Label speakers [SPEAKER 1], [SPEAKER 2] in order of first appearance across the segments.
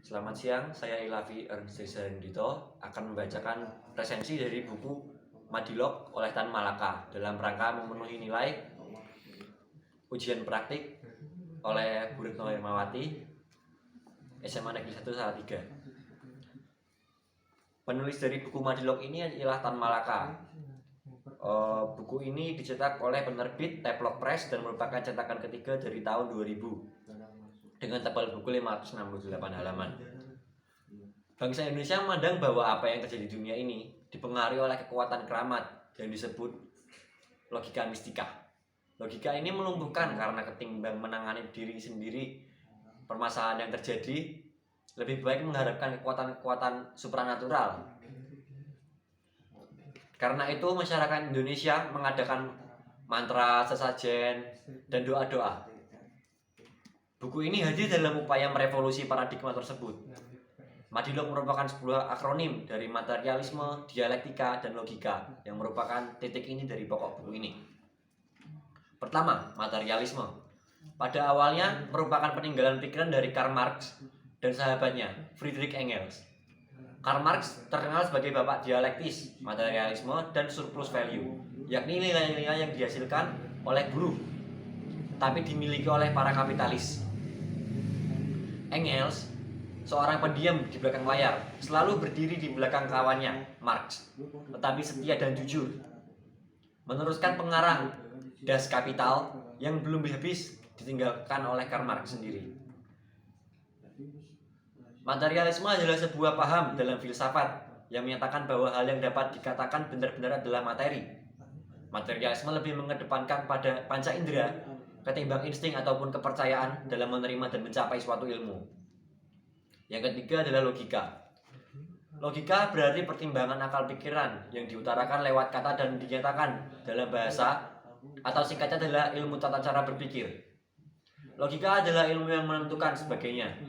[SPEAKER 1] Selamat siang, saya Ilavi Ernst Dito akan membacakan resensi dari buku Madilog oleh Tan Malaka dalam rangka memenuhi nilai ujian praktik oleh Bu Retno Hermawati SMA Negeri 1 Salatiga. Penulis dari buku Madilog ini adalah Tan Malaka. Buku ini dicetak oleh penerbit Teplok Press dan merupakan cetakan ketiga dari tahun 2000 dengan tebal buku 568 halaman. Bangsa Indonesia memandang bahwa apa yang terjadi di dunia ini dipengaruhi oleh kekuatan keramat yang disebut logika mistika. Logika ini melumpuhkan karena ketimbang menangani diri sendiri permasalahan yang terjadi, lebih baik mengharapkan kekuatan-kekuatan supranatural. Karena itu masyarakat Indonesia mengadakan mantra, sesajen, dan doa-doa. Buku ini hadir dalam upaya merevolusi paradigma tersebut. Madilog merupakan sebuah akronim dari materialisme, dialektika, dan logika yang merupakan titik inti dari pokok buku ini. Pertama, materialisme. Pada awalnya merupakan peninggalan pikiran dari Karl Marx dan sahabatnya, Friedrich Engels. Karl Marx terkenal sebagai bapak dialektis, materialisme, dan surplus value, yakni nilai-nilai yang dihasilkan oleh buruh, tapi dimiliki oleh para kapitalis. Engels, seorang pendiam di belakang layar, selalu berdiri di belakang kawannya, Marx, tetapi setia dan jujur. Meneruskan pengarang Das Kapital yang belum habis ditinggalkan oleh Karl Marx sendiri. Materialisme adalah sebuah paham dalam filsafat yang menyatakan bahwa hal yang dapat dikatakan benar-benar adalah materi. Materialisme lebih mengedepankan pada panca indera ketimbang insting ataupun kepercayaan dalam menerima dan mencapai suatu ilmu. Yang ketiga adalah logika. Logika berarti pertimbangan akal pikiran yang diutarakan lewat kata dan dinyatakan dalam bahasa, atau singkatnya adalah ilmu tata cara berpikir. Logika adalah ilmu yang menentukan sebagainya.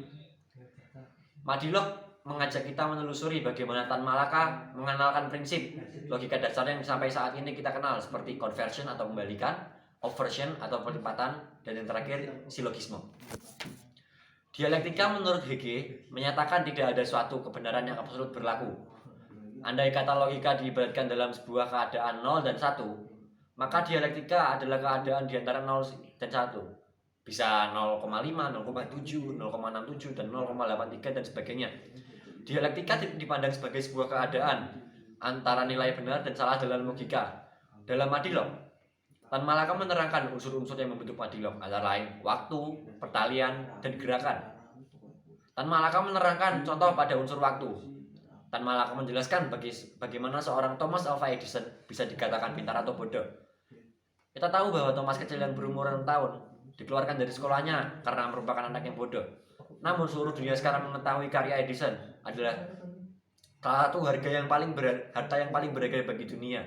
[SPEAKER 1] Madilog mengajak kita menelusuri bagaimana Tan Malaka mengenalkan prinsip logika dasar yang sampai saat ini kita kenal seperti conversion atau kembalikan, obversion atau perlipatan, dan yang terakhir silogisme. Dialektika menurut Hegel menyatakan tidak ada suatu kebenaran yang absolut berlaku. Andai kata logika diibaratkan dalam sebuah keadaan 0 dan 1, maka dialektika adalah keadaan di antara 0 dan 1. Bisa 0,5, 0,7, 0,67, dan 0,83 dan sebagainya. Dialektika dipandang sebagai sebuah keadaan antara nilai benar dan salah dalam logika. Dalam Madilog, Tan Malaka menerangkan unsur-unsur yang membentuk Madilog, antara lain waktu, pertalian, dan gerakan. Tan Malaka menerangkan contoh pada unsur waktu. Tan Malaka menjelaskan bagaimana seorang Thomas Alva Edison bisa dikatakan pintar atau bodoh. Kita tahu bahwa Thomas kecil yang berumur 6 tahun dikeluarkan dari sekolahnya karena merupakan anak yang bodoh. Namun seluruh dunia sekarang mengetahui karya Edison adalah salah satu harta yang paling berharga bagi dunia,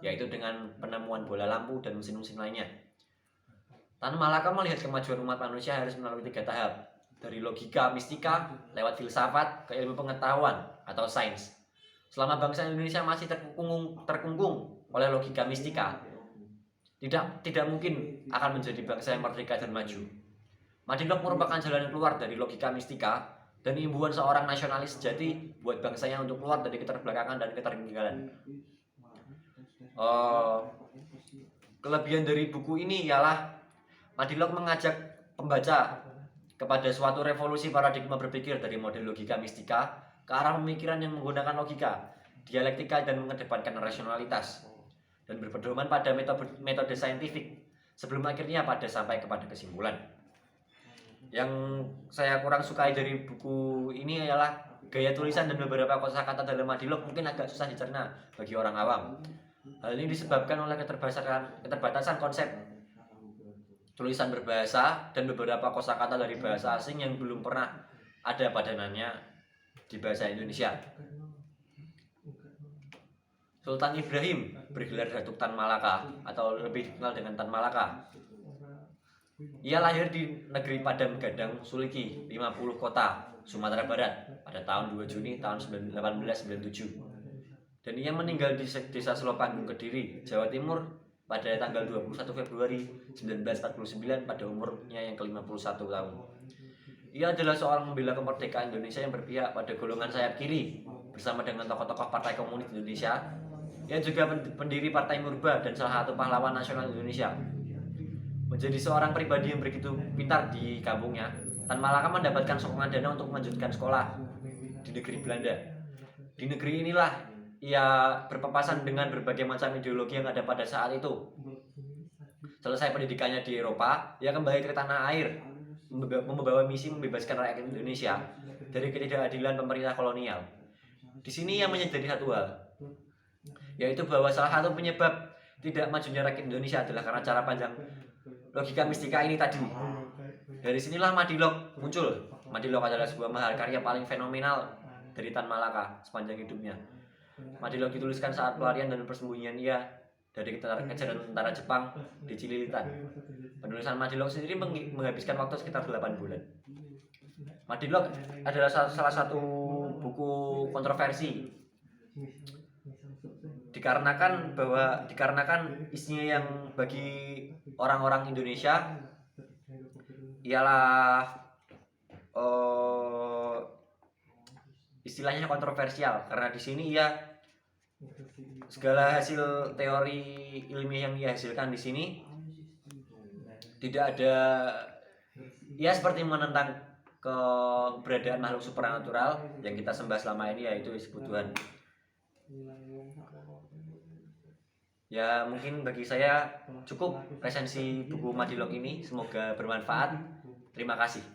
[SPEAKER 1] yaitu dengan penemuan bola lampu dan mesin-mesin lainnya. Tan Malaka melihat kemajuan umat manusia harus melalui 3 tahap, dari logika mistika lewat filsafat ke ilmu pengetahuan atau sains. Selama bangsa Indonesia masih terkungkung oleh logika mistika, tidak mungkin akan menjadi bangsa yang merdeka dan maju. Madilog merupakan jalan keluar dari logika mistika dan imbuhan seorang nasionalis sejati buat bangsanya untuk keluar dari keterbelakangan dan ketertinggalan. Kelebihan dari buku ini ialah Madilog mengajak pembaca kepada suatu revolusi paradigma berpikir dari model logika mistika ke arah pemikiran yang menggunakan logika, dialektika, dan mengedepankan rasionalitas, dan berpedoman pada metode saintifik sebelum akhirnya sampai kepada kesimpulan. Yang saya kurang sukai dari buku ini adalah gaya tulisan dan beberapa kosakata dalam Madilog mungkin agak susah dicerna bagi orang awam. Hal ini disebabkan oleh keterbatasan konsep tulisan berbahasa dan beberapa kosakata dari bahasa asing yang belum pernah ada padanannya di bahasa Indonesia. Sultan Ibrahim bergelar Datuk Tan Malaka atau lebih dikenal dengan Tan Malaka. Ia lahir di negeri Padang Gadang, Suliki, 50 Kota, Sumatera Barat pada tahun 2 Juni tahun 1897. Dan ia meninggal di desa Selopanggung, Kediri, Jawa Timur pada tanggal 21 Februari 1949 pada umurnya yang ke-51 tahun. Ia adalah seorang pembela kemerdekaan Indonesia yang berpihak pada golongan sayap kiri bersama dengan tokoh-tokoh Partai Komunis Indonesia. Ia juga pendiri Partai Murba dan salah satu pahlawan nasional Indonesia. Menjadi seorang pribadi yang begitu pintar di kampungnya, Tan Malaka mendapatkan sokongan dana untuk melanjutkan sekolah di negeri Belanda. Di negeri inilah ia berpapasan dengan berbagai macam ideologi yang ada pada saat itu. Selesai pendidikannya di Eropa, ia kembali ke tanah air, membawa misi membebaskan rakyat Indonesia dari ketidakadilan pemerintah kolonial. Di sini ia menyadari satu hal, yaitu bahwa salah satu penyebab tidak majunya rakyat Indonesia adalah karena cara panjang logika mistika ini tadi. Dari sinilah Madilog muncul. Madilog adalah sebuah mahakarya paling fenomenal dari Tan Malaka sepanjang hidupnya. Madilog dituliskan saat pelarian dan persembunyian ia dari kejaran tentara Jepang di Cililitan. Penulisan Madilog sendiri menghabiskan waktu sekitar 8 bulan. Madilog adalah salah satu buku kontroversi dikarenakan isinya yang bagi orang-orang Indonesia ialah istilahnya kontroversial, karena di sini ia segala hasil teori ilmiah yang ia hasilkan di sini tidak ada, ia seperti menentang keberadaan makhluk supernatural yang kita sembah selama ini, yaitu disebut Tuhan. Ya mungkin bagi saya cukup resensi buku Madilog ini, semoga bermanfaat. Terima kasih.